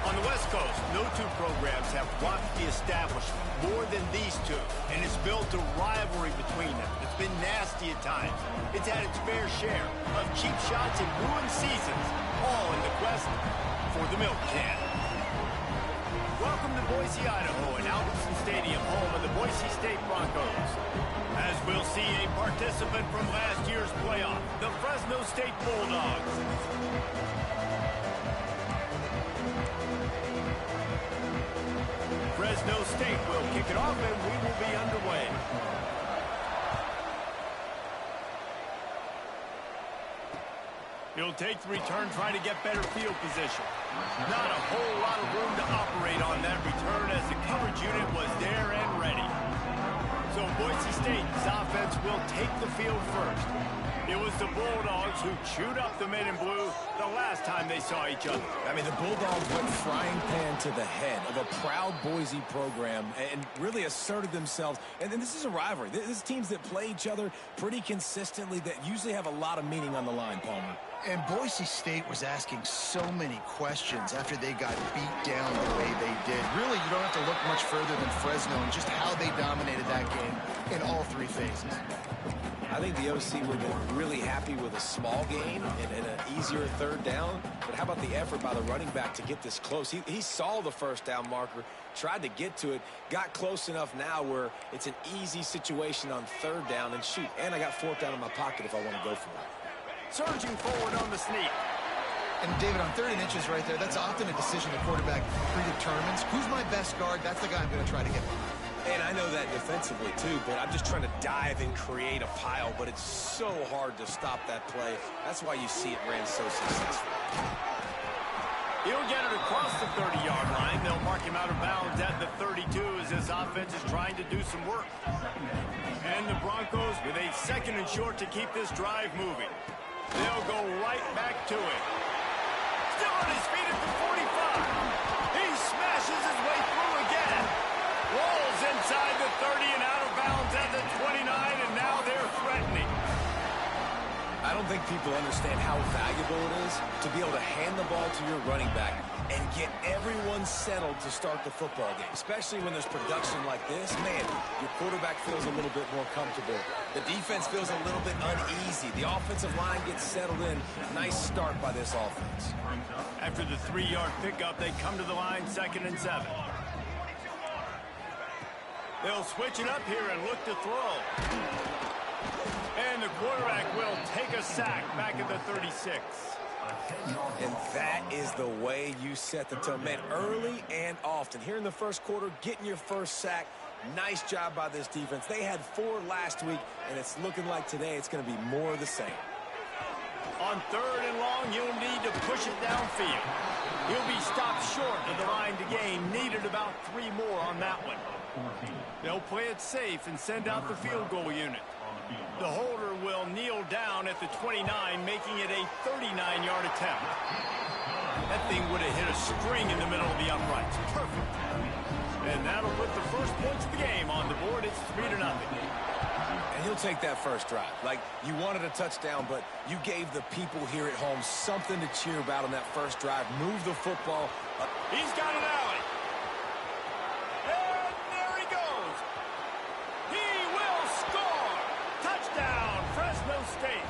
On the West Coast, no two programs have rocked the establishment more than these two, and it's built a rivalry between them. It's been nasty at times. It's had its fair share of cheap shots and ruined seasons, all in the quest for the milk can. Welcome to Boise, Idaho, and Albertson Stadium, home of the Boise State Broncos. As we'll see a participant from last year's playoff, the Fresno State Bulldogs. Fresno State will kick it off, and we will be underway. He'll take the return, trying to get better field position. Not a whole lot of room to operate on that return as the coverage unit was there and ready. So Boise State's offense will take the field first. It was the Bulldogs who chewed up the men in blue the last time they saw each other. I mean, the Bulldogs went frying pan to the head of a proud Boise program and really asserted themselves. And then this is a rivalry. This is teams that play each other pretty consistently that usually have a lot of meaning on the line, Palmer. And Boise State was asking so many questions after they got beat down the way they did. Really, you don't have to look much further than Fresno and just how they dominated that game in all three phases. I think the OC would have been really happy with a small gain and an easier third down. But how about the effort by the running back to get this close? He saw the first down marker, tried to get to it, got close enough now where it's an easy situation on third down and shoot. And I got fourth down in my pocket if I want to go for it. Surging forward on the sneak. And David, on 30 inches right there, that's often a decision the quarterback predetermines. Who's my best guard? That's the guy I'm going to try to get behind. And I know that defensively, too, but I'm just trying to dive and create a pile, but it's so hard to stop that play. That's why you see it ran so successful. He'll get it across the 30-yard line. They'll mark him out of bounds at the 32 as this offense is trying to do some work. And the Broncos with a second and short to keep this drive moving. They'll go right back to it. Still on his feet at the 45. He smashes his way through again. Rolls inside the 30 and out of bounds at the 29, and now they're threatening. I don't think people understand how valuable it is to be able to hand the ball to your running back and get everyone settled to start the football game, especially when there's production like this. Man, your quarterback feels a little bit more comfortable. The defense feels a little bit uneasy. The offensive line gets settled in. Nice start by this offense. After the 3-yard pickup, they come to the line 2nd and 7. They'll switch it up here and look to throw. And the quarterback will take a sack back at the 36. And that is the way you set the tone, man, early and often. Here in the first quarter, getting your first sack. Nice job by this defense. They had 4 last week, and it's looking like today it's going to be more of the same. On 3rd and long, you'll need to push it downfield. He'll be stopped short of the line to gain. Needed about 3 more on that one. They'll play it safe and send out the field goal unit. The holder will kneel down at the 29, making it a 39-yard attempt. That thing would have hit a string in the middle of the uprights. Perfect. And that'll put the first points of the game on the board. It's 3-0. And he'll take that first drive. Like, you wanted a touchdown, but you gave the people here at home something to cheer about on that first drive. Move the football up. He's got an alley. And there he goes. He will score. Touchdown, Fresno State.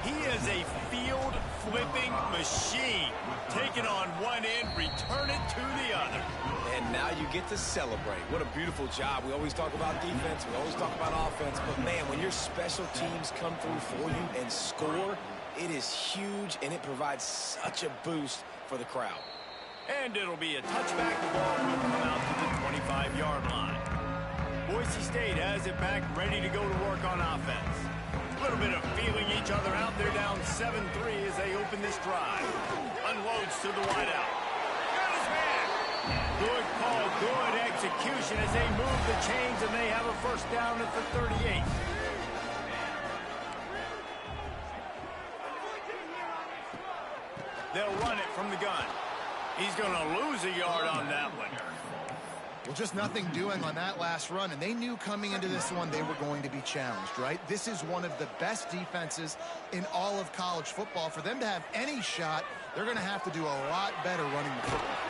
He is a field-flipping machine. Taking on one end, return it to the other. And now you get to celebrate. What a beautiful job. We always talk about defense. We always talk about offense. But, man, when your special teams come through for you and score, it is huge, and it provides such a boost for the crowd. And it'll be a touchback. The ball will come out to the 25-yard line. Boise State has it back, ready to go to work on offense. A little bit of feeling each other out. They're down 7-3 as they open this drive. Unloads to the wideout. Got his man. Good call, good execution as they move the chains, and they have a first down at the 38. They'll run it from the gun. He's going to lose a yard on that one. Well, just nothing doing on that last run, and they knew coming into this one they were going to be challenged, right? This is one of the best defenses in all of college football. For them to have any shot They're going to have to do a lot better running the football.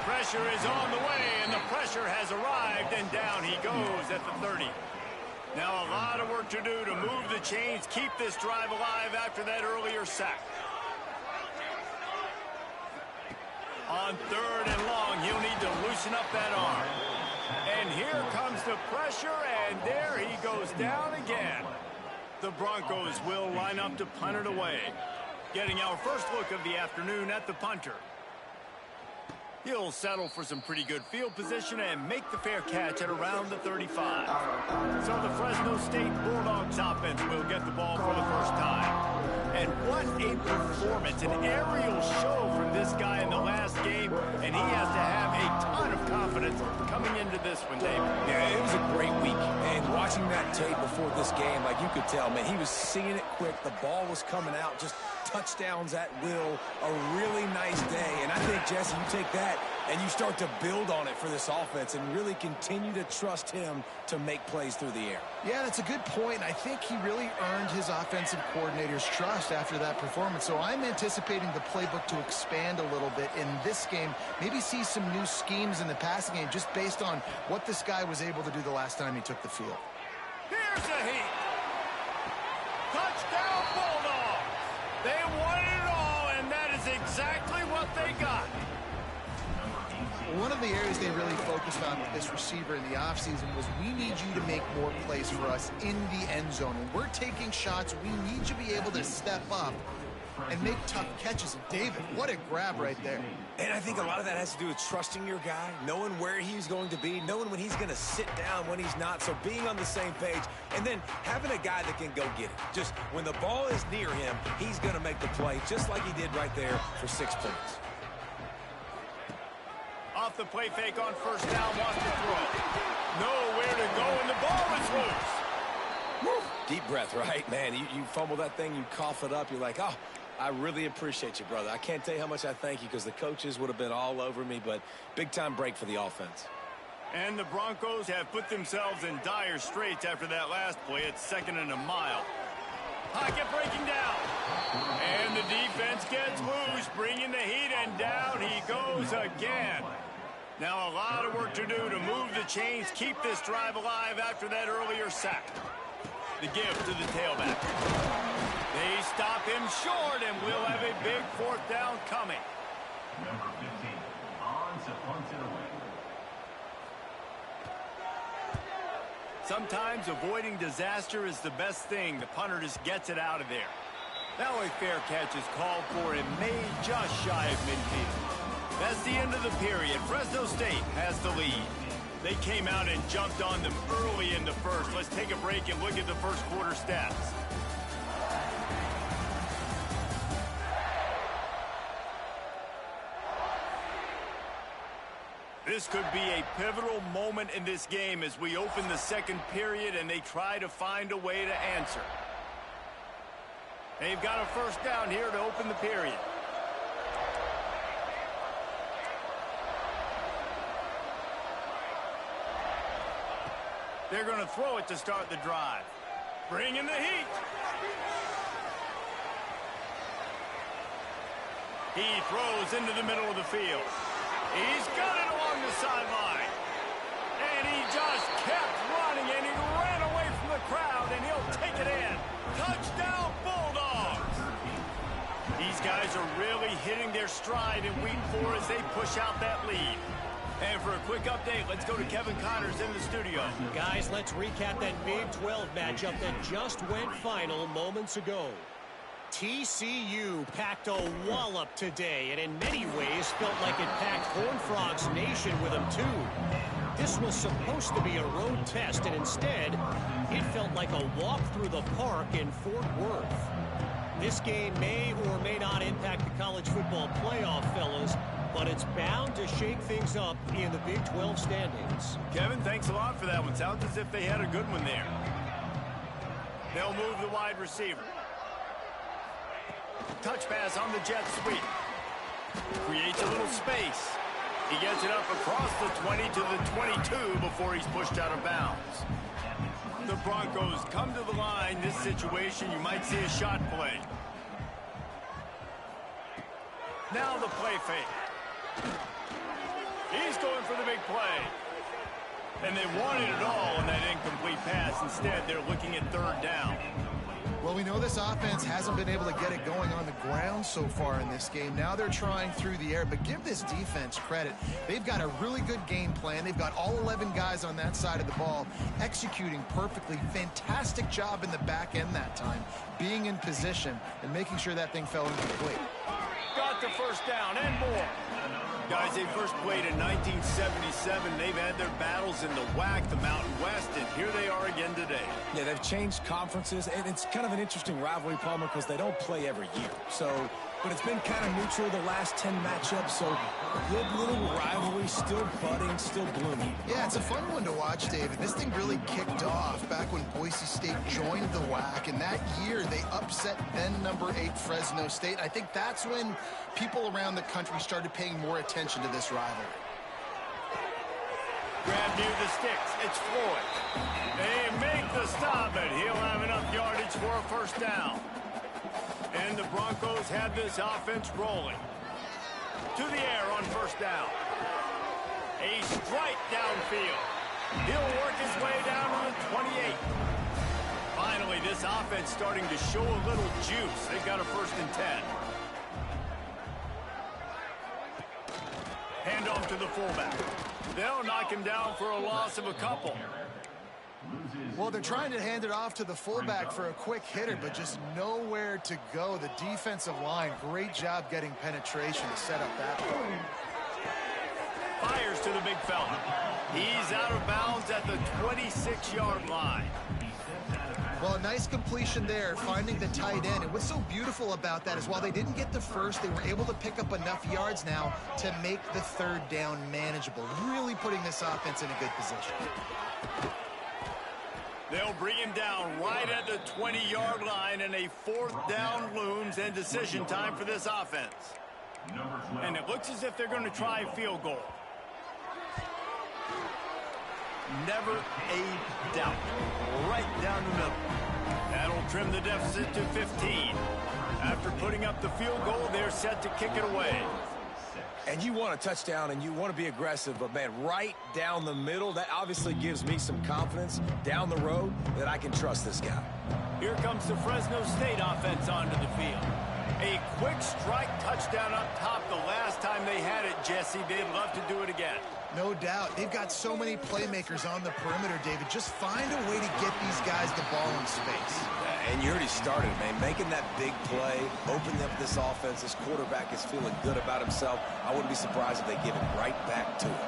Pressure is on the way, and the pressure has arrived, and down he goes at the 30. Now a lot of work to do to move the chains, keep this drive alive after that earlier sack. On 3rd and long, he'll need to loosen up that arm. And here comes the pressure, and there he goes down again. The Broncos will line up to punt it away. Getting our first look of the afternoon at the punter. He'll settle for some pretty good field position and make the fair catch at around the 35. So the Fresno State Bulldogs offense will get the ball for the first time. And what a performance, an aerial show from this guy in the last game, and he has to have a ton of confidence coming into this one, David. Yeah, it was a great week, and watching that tape before this game, like you could tell, man, he was seeing it quick. The ball was coming out, just touchdowns at will, a really nice day. And I think, Jesse, you take that and you start to build on it for this offense and really continue to trust him to make plays through the air. Yeah, that's a good point. I think he really earned his offensive coordinator's trust after that performance. So I'm anticipating the playbook to expand a little bit in this game, maybe see some new schemes in the passing game just based on what this guy was able to do the last time he took the field. Here's a heat. Touchdown Bulldogs. They wanted it all, and that is exactly what they got. One of the areas they really focused on with this receiver in the offseason was we need you to make more plays for us in the end zone. When we're taking shots, we need you to be able to step up and make tough catches. And David, what a grab right there. And I think a lot of that has to do with trusting your guy, knowing where he's going to be, knowing when he's going to sit down, when he's not. So being on the same page, and then having a guy that can go get it. Just when the ball is near him, he's going to make the play, just like he did right there for 6 points. Off the play fake on first down, wants to throw. Nowhere to go, and the ball is loose. Woo. Deep breath, right? Man, you fumble that thing, you cough it up, you're like, oh, I really appreciate you, brother. I can't tell you how much I thank you because the coaches would have been all over me, but big-time break for the offense. And the Broncos have put themselves in dire straits after that last play. It's 2nd and a mile. Pocket breaking down. And the defense gets loose, bringing the heat, and down he goes again. Now a lot of work to do to move the chains, keep this drive alive after that earlier sack. The give to the tailback. They stop him short, and we'll have a big 4th down coming. Number 15, on to punt it away. Sometimes avoiding disaster is the best thing. The punter just gets it out of there. Now a fair catch is called for and made just shy of midfield. That's the end of the period. Fresno State has the lead. They came out and jumped on them early in the first. Let's take a break and look at the first quarter stats. This could be a pivotal moment in this game as we open the second period and they try to find a way to answer. They've got a first down here to open the period. They're going to throw it to start the drive. Bring in the heat. He throws into the middle of the field. He's got it along the sideline. And he just kept running, and he ran away from the crowd, and he'll take it in. Touchdown, Bulldogs. These guys are really hitting their stride in week 4 as they push out that lead. And for a quick update, let's go to Kevin Connors in the studio. Guys, let's recap that Big 12 matchup that just went final moments ago. TCU packed a wallop today, and in many ways felt like it packed Horned Frogs Nation with them too. This was supposed to be a road test, and instead, it felt like a walk through the park in Fort Worth. This game may or may not impact the college football playoff, fellas, but it's bound to shake things up in the Big 12 standings. Kevin, thanks a lot for that one. Sounds as if they had a good one there. They'll move the wide receiver. Touch pass on the jet sweep. Creates a little space. He gets it up across the 20 to the 22 before he's pushed out of bounds. The Broncos come to the line. This situation, you might see a shot play. Now the play fake. He's going for the big play. And they wanted it all on that incomplete pass. Instead, they're looking at third down. Well, we know this offense hasn't been able to get it going on the ground so far in this game. Now they're trying through the air, but give this defense credit. They've got a really good game plan. They've got all 11 guys on that side of the ball executing perfectly. Fantastic job in the back end that time, being in position and making sure that thing fell incomplete. Got the first down and more. Guys, they first played in 1977. They've had their battles in the WAC, the Mountain West, and here they are again today. Yeah, they've changed conferences, and it's kind of an interesting rivalry, Palmer, because they don't play every year. But it's been kind of neutral the last 10 matchups, so good little rivalry, still budding, still blooming. Yeah, it's a fun one to watch, David. This thing really kicked off back when Boise State joined the WAC, and that year they upset then number 8 Fresno State. I think that's when people around the country started paying more attention to this rivalry. Grab near the sticks. It's Floyd. They make the stop, but he'll have enough yardage for a first down. And the Broncos have this offense rolling. To the air on first down. A strike downfield. He'll work his way down to the 28. Finally, this offense starting to show a little juice. They've got a 1st and 10. Hand off to the fullback. They'll knock him down for a loss of a couple. Well, they're trying to hand it off to the fullback for a quick hitter, but just nowhere to go. The defensive line, great job getting penetration to set up that play. Fires to the big fella. He's out of bounds at the 26-yard line. Well, a nice completion there, finding the tight end. And what's so beautiful about that is while they didn't get the first, they were able to pick up enough yards now to make the third down manageable, really putting this offense in a good position. They'll bring him down right at the 20-yard line, and a 4th down looms and decision time for this offense. And it looks as if they're going to try a field goal. Never a doubt. Right down the middle. That'll trim the deficit to 15. After putting up the field goal, they're set to kick it away. And you want a touchdown, and you want to be aggressive, but, man, right down the middle, that obviously gives me some confidence down the road that I can trust this guy. Here comes the Fresno State offense onto the field. A quick strike touchdown up top the last time they had it, Jesse. They'd love to do it again. No doubt. They've got so many playmakers on the perimeter, David. Just find a way to get these guys the ball in space. And you already started, man. Making that big play, opening up this offense. This quarterback is feeling good about himself. I wouldn't be surprised if they give it right back to him.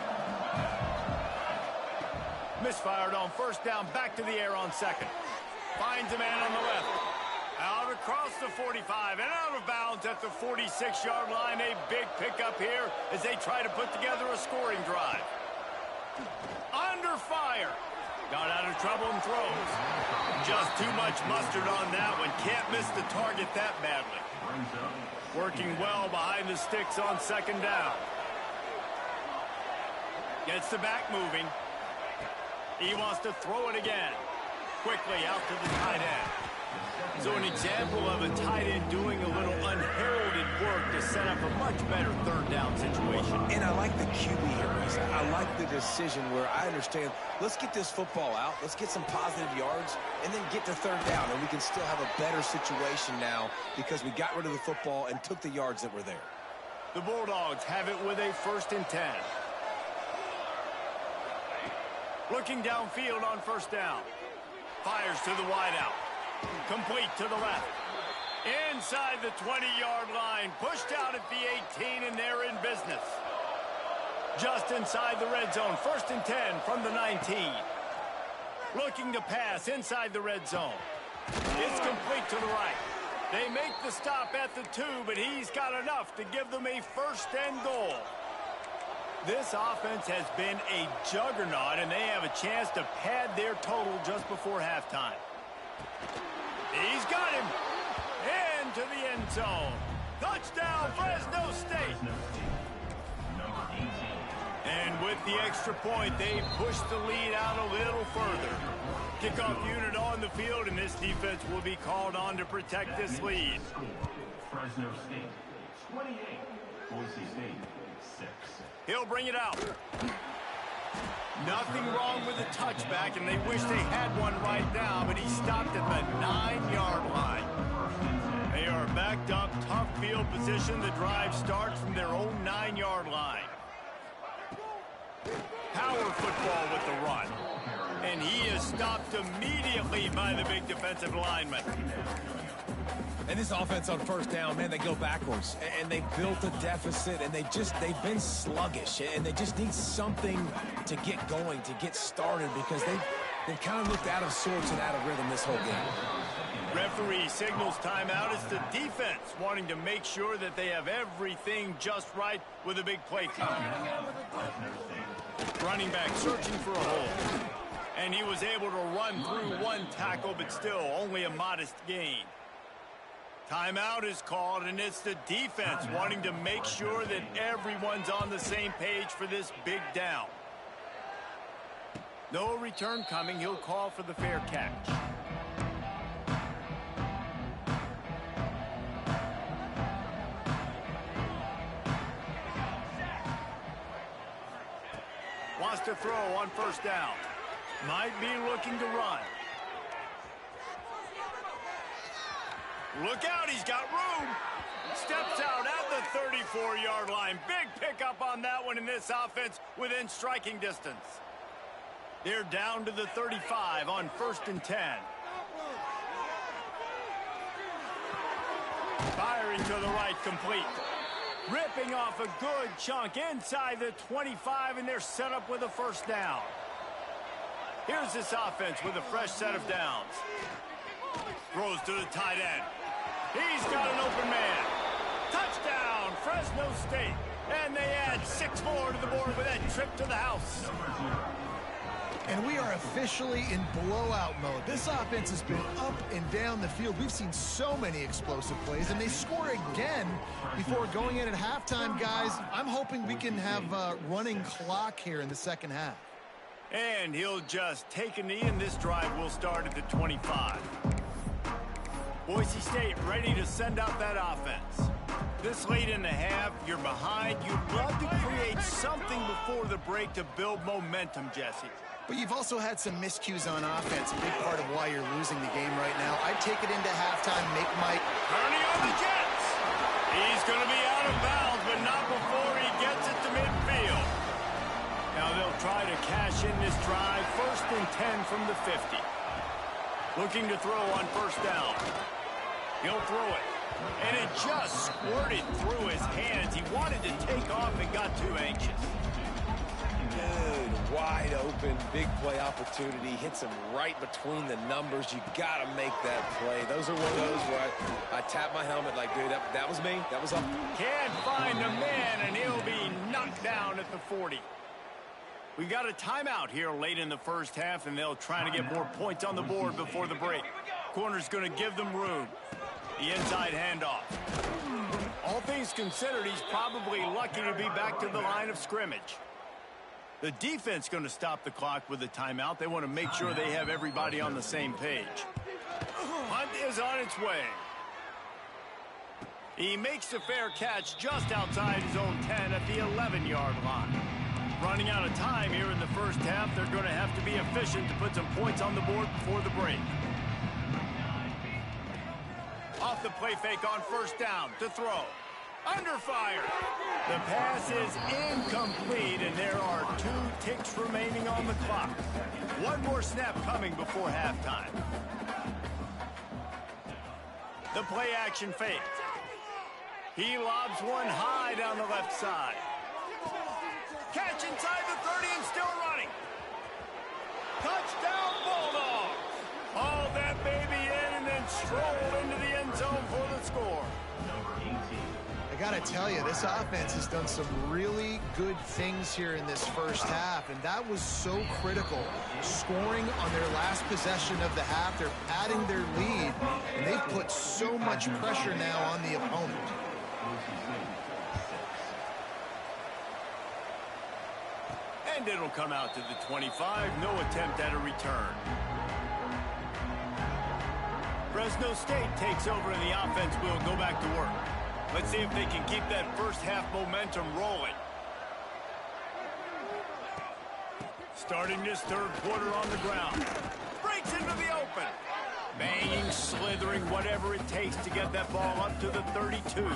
Misfired on first down, back to the air on second. Finds a man on the left. Out across the 45 and out of bounds at the 46-yard line. A big pickup here as they try to put together a scoring drive. Under fire. Got out of trouble and throws. Just too much mustard on that one. Can't miss the target that badly. Working well behind the sticks on second down. Gets the back moving. He wants to throw it again. Quickly out to the tight end. So an example of a tight end doing a little unheralded work to set up a much better third down situation. And I like the QB here, Reese. I like the decision where I understand, let's get this football out, let's get some positive yards, and then get to third down, and we can still have a better situation now because we got rid of the football and took the yards that were there. The Bulldogs have it with a 1st and 10. Looking downfield on first down. Fires to the wideout. Complete to the left. Inside the 20-yard line. Pushed out at the 18, and they're in business. Just inside the red zone. 1st and 10 from the 19. Looking to pass inside the red zone. It's complete to the right. They make the stop at the 2, but he's got enough to give them a 1st and goal. This offense has been a juggernaut, and they have a chance to pad their total just before halftime. He's got him. Into the end zone. Touchdown, Fresno State. And with the extra point, they push the lead out a little further. Kickoff unit on the field, and this defense will be called on to protect this lead. Fresno State, 28. Boise State, 6. He'll bring it out. Nothing wrong with the touchback, and they wish they had one right now, but he stopped at the 9-yard line. They are backed up, tough field position. The drive starts from their own 9-yard line. Power football with the run. And he is stopped immediately by the big defensive lineman. And this offense on first down, man, they go backwards. And they built a deficit, and they've been sluggish. And they just need something to get going, to get started, because they've kind of looked out of sorts and out of rhythm this whole game. Referee signals timeout. It's the defense wanting to make sure that they have everything just right with a big play time. Running back searching for a hole. And he was able to run through one tackle, but still only a modest gain. Timeout is called, and it's the defense wanting to make sure that everyone's on the same page for this big down. No return coming. He'll call for the fair catch. Wants to throw on first down. Might be looking to run. Look out, he's got room. Steps out at the 34-yard line. Big pickup on that one in this offense within striking distance. They're down to the 35 on 1st and 10. Firing to the right, complete. Ripping off a good chunk inside the 25, and they're set up with a first down. Here's this offense with a fresh set of downs. Throws to the tight end. He's got an open man. Touchdown, Fresno State. And they add 6 more to the board with that trip to the house. And we are officially in blowout mode. This offense has been up and down the field. We've seen so many explosive plays, and they score again before going in at halftime, guys. I'm hoping we can have a running clock here in the second half. And he'll just take a knee, and this drive will start at the 25. Boise State ready to send out that offense. This late in the half, you're behind. You'd love to create something before the break to build momentum, Jesse. But you've also had some miscues on offense, a big part of why you're losing the game right now. I'd take it into halftime, make Mike. Turning on the Jets. He's going to be out of bounds, but not before he gets it to midfield. Now they'll try to cash in this drive. 1st and 10 from the 50. Looking to throw on first down. He'll throw it. And it just squirted through his hands. He wanted to take off and got too anxious. Dude, wide open, big play opportunity. Hits him right between the numbers. You got to make that play. Those are one of those where I tap my helmet like, dude, that was me. That was up. Can't find a man, and he'll be knocked down at the 40. We got a timeout here late in the first half, and they'll try to get more points on the board before the break. Corner's going to give them room. The inside handoff. All things considered, he's probably lucky to be back to the line of scrimmage. The defense going to stop the clock with a timeout. They want to make sure they have everybody on the same page. Hunt is on its way. He makes the fair catch just outside his own 10 at the 11-yard line. Running out of time here in the first half, they're going to have to be efficient to put some points on the board before the break. Off the play fake on first down to throw. Under fire. The pass is incomplete, and there are 2 ticks remaining on the clock. One more snap coming before halftime. The play action fake. He lobs one high down the left side. Catch inside the 30 and still running. Touchdown, Bulldogs. Hauled that baby in and then strolled into the end zone for the score. I got to tell you, this offense has done some really good things here in this first half, and that was so critical. Scoring on their last possession of the half, they're padding their lead, and they've put so much pressure now on the opponent. And it'll come out to the 25. No attempt at a return. Fresno State takes over, and the offense will go back to work. Let's see if they can keep that first half momentum rolling. Starting this third quarter on the ground. Breaks into the open. Banging, slithering, whatever it takes to get that ball up to the 32.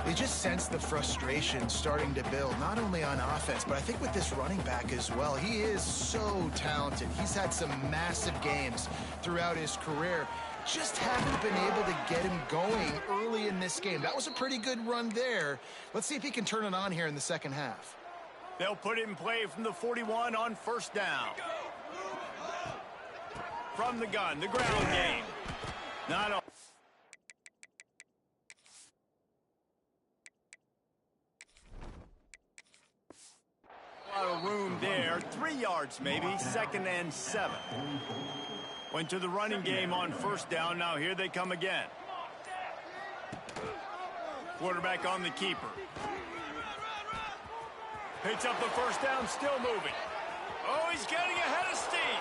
They just sense the frustration starting to build, not only on offense, but I think with this running back as well. He is so talented. He's had some massive games throughout his career. Just haven't been able to get him going early in this game. That was a pretty good run there. Let's see if he can turn it on here in the second half. They'll put it in play from the 41 on first down. From the gun, the ground game. Not a lot of room there. 3 yards maybe, 2nd and 7. Went to the running game on first down. Now here they come again. Quarterback on the keeper. Picks up the first down, still moving. Oh, he's getting ahead of steam.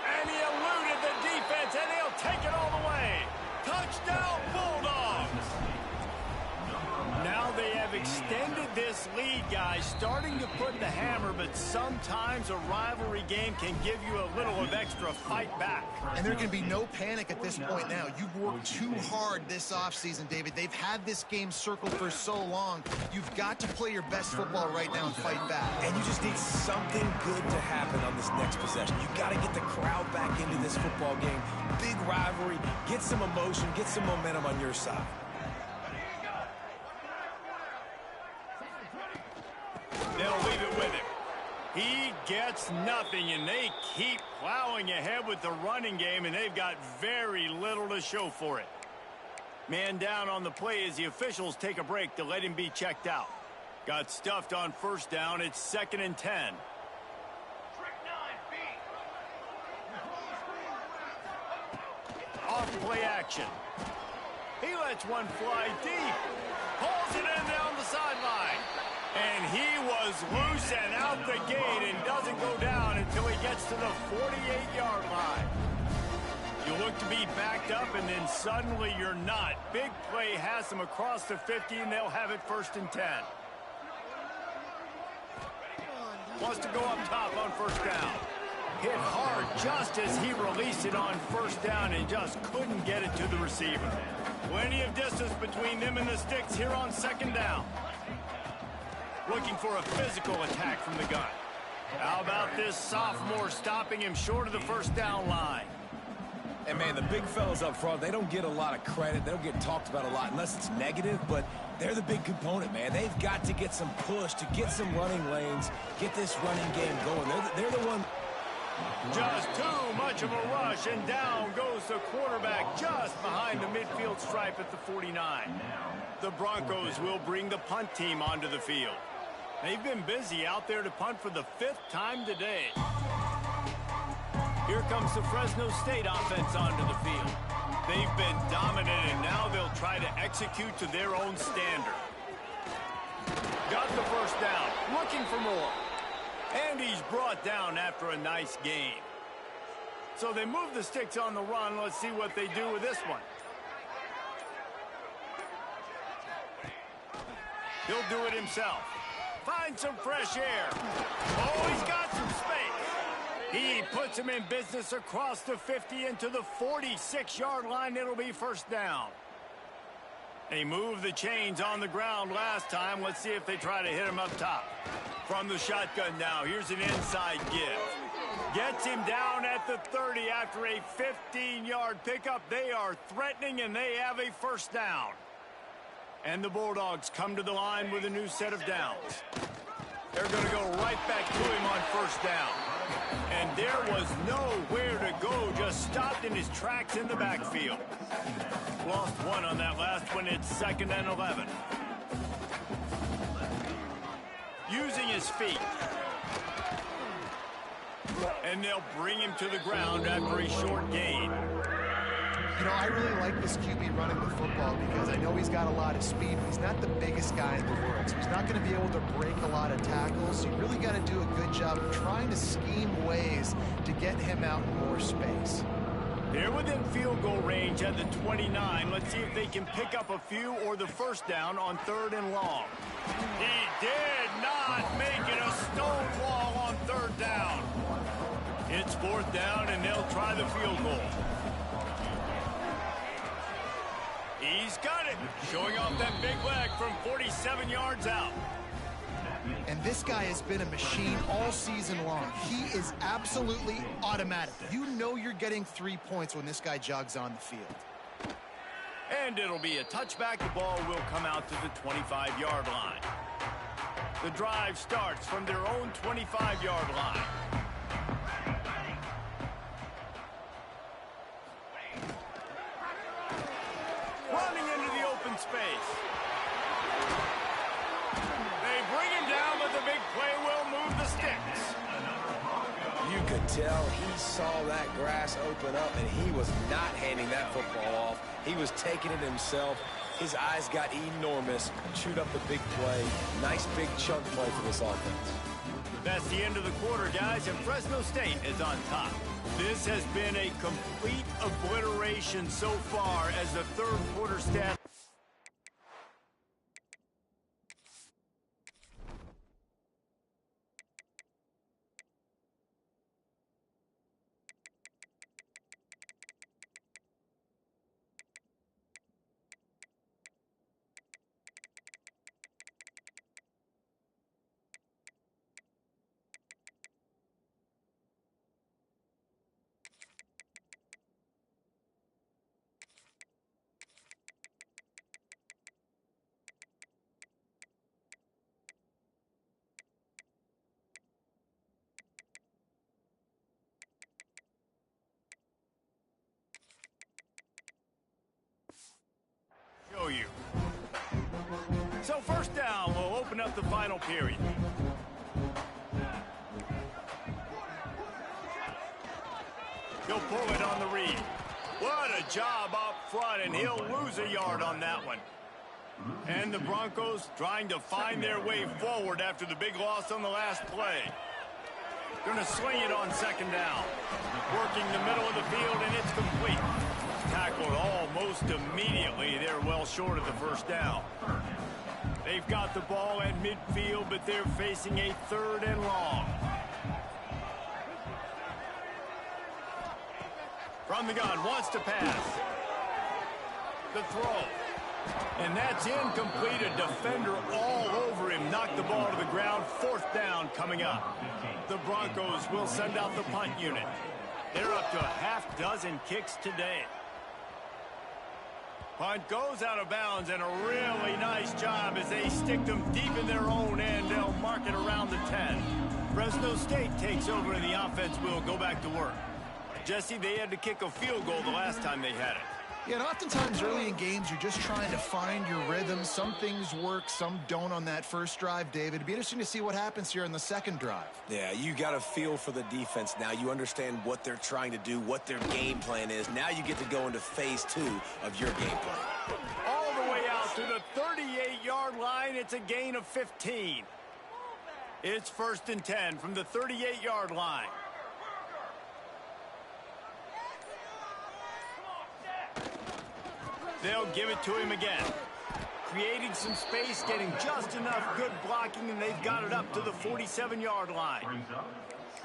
And he eluded the defense, and he'll take it all the way. Touchdown, Bulldogs. Now they have extended this lead, guys, starting to put the hammer, but sometimes a rivalry game can give you a little of extra fight back. And there can be no panic at this point now. You've worked too hard this offseason, David. They've had this game circled for so long. You've got to play your best football right now and fight back. And you just need something good to happen on this next possession. You got to get the crowd back into this football game. Big rivalry. Get some emotion. Get some momentum on your side. They'll leave it with him. He gets nothing, and they keep plowing ahead with the running game, and they've got very little to show for it. Man down on the play as the officials take a break to let him be checked out. Got stuffed on first down. It's 2nd and 10. Off play action. He lets one fly deep. Pulls it in down the sideline. And he was loose and out the gate and doesn't go down until he gets to the 48-yard line. You look to be backed up, and then suddenly you're not. Big play has them across the 50, and they'll have it 1st and 10. Wants to go up top on first down. Hit hard just as he released it on first down and just couldn't get it to the receiver. Plenty of distance between them and the sticks here on 2nd down. Looking for a physical attack from the gun. How about this sophomore stopping him short of the first down line? And, man, the big fellas up front, they don't get a lot of credit. They don't get talked about a lot unless it's negative, but they're the big component, man. They've got to get some push, to get some running lanes, get this running game going. They're the one. Just too much of a rush, and down goes the quarterback just behind the midfield stripe at the 49. The Broncos will bring the punt team onto the field. They've been busy out there to punt for the 5th time today. Here comes the Fresno State offense onto the field. They've been dominant, and now they'll try to execute to their own standard. Got the first down, looking for more. And he's brought down after a nice game. So they move the sticks on the run. Let's see what they do with this one. He'll do it himself. Find some fresh air. Oh, he's got some space. He puts him in business across the 50 into the 46-yard line. It'll be first down. They moved the chains on the ground last time. Let's see if they try to hit him up top. From the shotgun now, here's an inside give. Gets him down at the 30 after a 15-yard pickup. They are threatening, and they have a first down. And the Bulldogs come to the line with a new set of downs. They're going to go right back to him on first down. And there was nowhere to go, just stopped in his tracks in the backfield. Lost one on that last one. It's 2nd and 11. Using his feet. And they'll bring him to the ground after a short gain. You know, I really like this QB running the football because I know he's got a lot of speed, but he's not the biggest guy in the world. So he's not going to be able to break a lot of tackles. So you really got to do a good job of trying to scheme ways to get him out in more space. They're within field goal range at the 29. Let's see if they can pick up a few or the first down on 3rd and long. He did not make it a stone wall on 3rd down. It's 4th down, and they'll try the field goal. He's got it, showing off that big leg from 47 yards out. And this guy has been a machine all season long. He is absolutely automatic. You know you're getting 3 points when this guy jogs on the field. And it'll be a touchback. The ball will come out to the 25-yard line. The drive starts from their own 25-yard line. Running into the open space. They bring him down, but the big play will move the sticks. You could tell he saw that grass open up, and he was not handing that football off. He was taking it himself. His eyes got enormous, chewed up the big play. Nice big chunk play for this offense. That's the end of the quarter, guys, and Fresno State is on top. This has been a complete obliteration so far as the third quarter stat. Show you. So 1st down will open up the final period. He'll pull it on the read. What a job up front, and he'll lose a yard on that one. And the Broncos trying to find their way forward after the big loss on the last play. Going to sling it on 2nd down. Working the middle of the field, and it's complete. Tackled almost immediately. They're well short of the 1st down. They've got the ball at midfield, but they're facing a 3rd and long. From the gun, wants to pass. The throw. And that's incomplete. A defender all over him. Knocked the ball to the ground. 4th down coming up. The Broncos will send out the punt unit. They're up to a half dozen kicks today. Punt goes out of bounds, and a really nice job as they stick them deep in their own end. They'll mark it around the 10. Fresno State takes over, and the offense will go back to work. Jesse, they had to kick a field goal the last time they had it. Yeah, and oftentimes early in games, you're just trying to find your rhythm. Some things work, some don't on that first drive, David. It'd be interesting to see what happens here in the 2nd drive. Yeah, you got a feel for the defense now. You understand what they're trying to do, what their game plan is. Now you get to go into phase 2 of your game plan. All the way out to the 38-yard line. It's a gain of 15. It's 1st and 10 from the 38-yard line. They'll give it to him again. Creating some space, getting just enough good blocking, and they've got it up to the 47-yard line.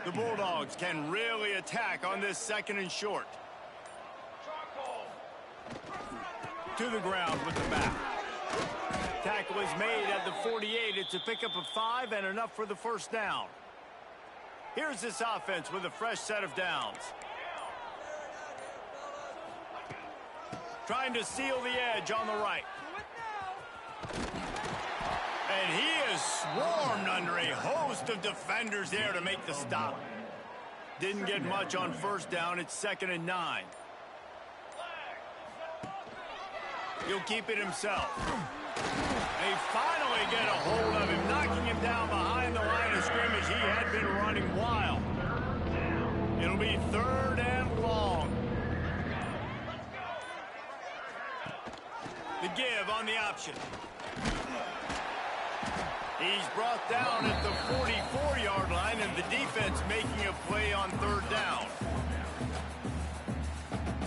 The Bulldogs can really attack on this 2nd and short. To the ground with the back. Tackle is made at the 48. It's a pickup of 5 and enough for the 1st down. Here's this offense with a fresh set of downs. Trying to seal the edge on the right. And he is swarmed under a host of defenders there to make the stop. Didn't get much on 1st down. It's 2nd and 9. He'll keep it himself. They finally get a hold of him, knocking him down behind the line of scrimmage. He had been running wild. It'll be 3rd and long. The give on the option. He's brought down at the 44-yard line, and the defense making a play on 3rd down.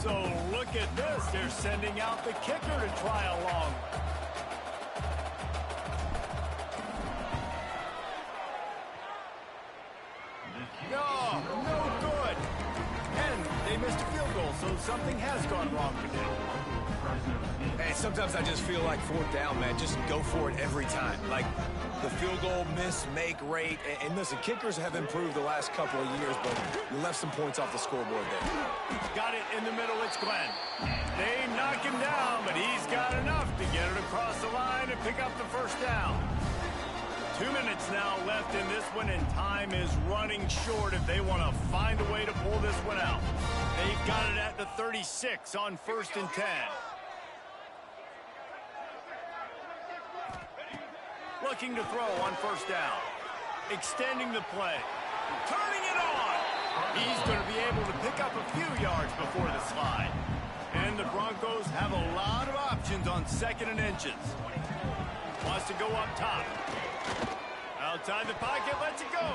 So look at this. They're sending out the kicker to try along. No good. And they missed a field goal, so something has gone wrong today. Hey, sometimes I just feel like fourth down, man. Just go for it every time. Like the field goal miss-make rate. And listen, kickers have improved the last couple of years, but you left some points off the scoreboard there. Got it in the middle. It's Glenn. They knock him down, but he's got enough to get it across the line and pick up the first down. 2 minutes now left in this one, and time is running short if they want to find a way to pull this one out. They've got it at the 36 on 1st and 10. Looking to throw on 1st down. Extending the play. Turning it on. He's going to be able to pick up a few yards before the slide. And the Broncos have a lot of options on 2nd and inches. Wants to go up top. Outside the pocket, lets it go.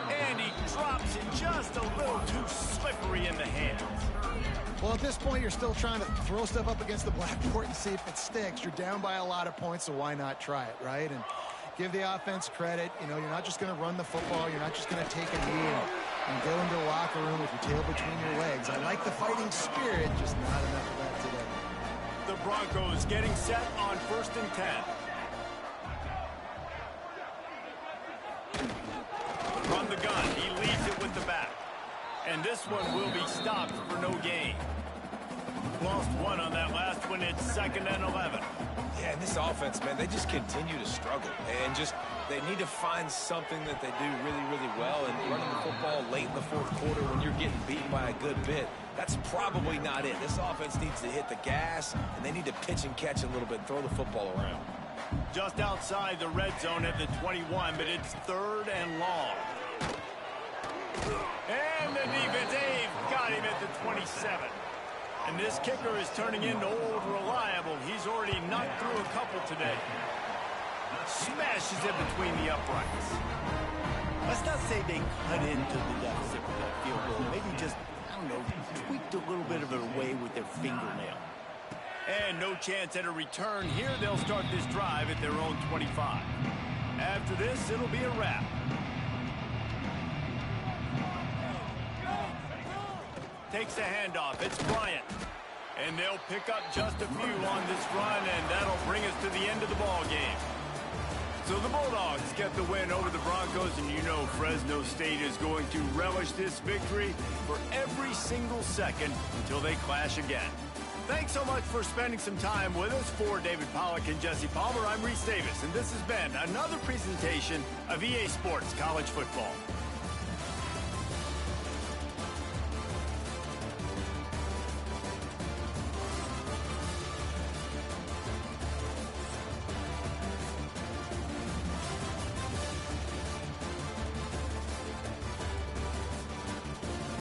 And he drops it just a little too slippery in the hands. Well, at this point, you're still trying to throw stuff up against the blackboard and see if it sticks. You're down by a lot of points, so why not try it, right? And give the offense credit. You know, you're not just going to run the football. You're not just going to take a knee and go into the locker room with your tail between your legs. I like the fighting spirit, just not enough of that today. The Broncos getting set on 1st and 10. From the gun, he leads it with the back. And this one will be stopped for no gain. Lost one on that last one. It's 2nd and 11. Yeah, and this offense, man, they just continue to struggle. And just, they need to find something that they do really, really well. And running the football late in the 4th quarter when you're getting beaten by a good bit, that's probably not it. This offense needs to hit the gas, and they need to pitch and catch a little bit and throw the football around. Just outside the red zone at the 21, but it's 3rd and long. And the defense, they've got him at the 27. And this kicker is turning into old reliable. He's already knocked through a couple today. Smashes it between the uprights. Let's not say they cut into the deficit with that field goal. Maybe just, I don't know, tweaked a little bit of it away with their fingernail. And no chance at a return here. They'll start this drive at their own 25. After this, it'll be a wrap. Takes the handoff. It's Bryant. And they'll pick up just a few on this run, and that'll bring us to the end of the ball game. So the Bulldogs get the win over the Broncos, and you know Fresno State is going to relish this victory for every single second until they clash again. Thanks so much for spending some time with us. For David Pollack and Jesse Palmer, I'm Reese Davis, and this has been another presentation of EA Sports College Football.